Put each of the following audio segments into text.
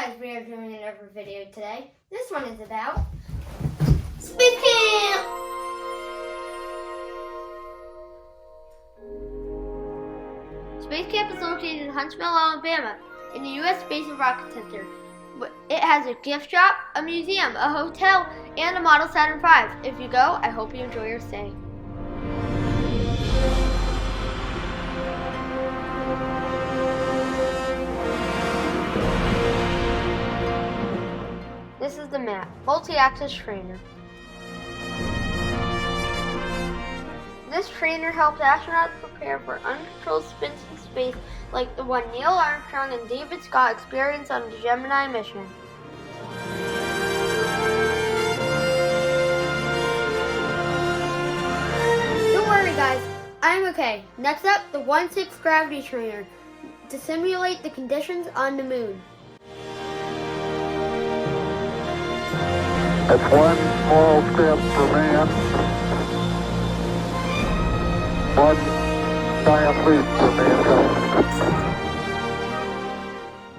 guys, we are doing another video today. This one is about Space Camp! Space Camp is located in Huntsville, Alabama, in the U.S. Space and Rocket Center. It has a gift shop, a museum, a hotel, and a model Saturn V. If you go, I hope you enjoy your stay. This is the map, multi-axis trainer. This trainer helps astronauts prepare for uncontrolled spins in space like the one Neil Armstrong and David Scott experienced on the Gemini mission. Don't worry guys, I'm okay. Next up, the 1/6 gravity trainer to simulate the conditions on the moon. It's one small step for man, one giant leap for mankind.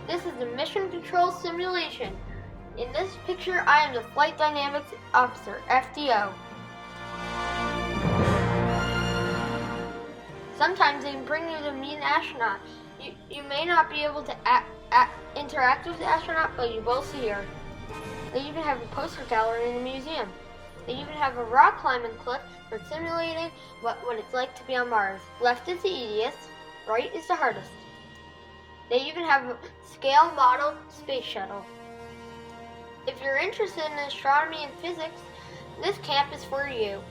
This is the mission control simulation. In this picture, I am the Flight Dynamics Officer, FDO. Sometimes they bring you to meet an astronaut. You may not be able to interact with the astronaut, but you will see her. They even have a poster gallery in the museum. They even have a rock climbing cliff for simulating what it's like to be on Mars. Left is the easiest, right is the hardest. They even have a scale model space shuttle. If you're interested in astronomy and physics, this camp is for you.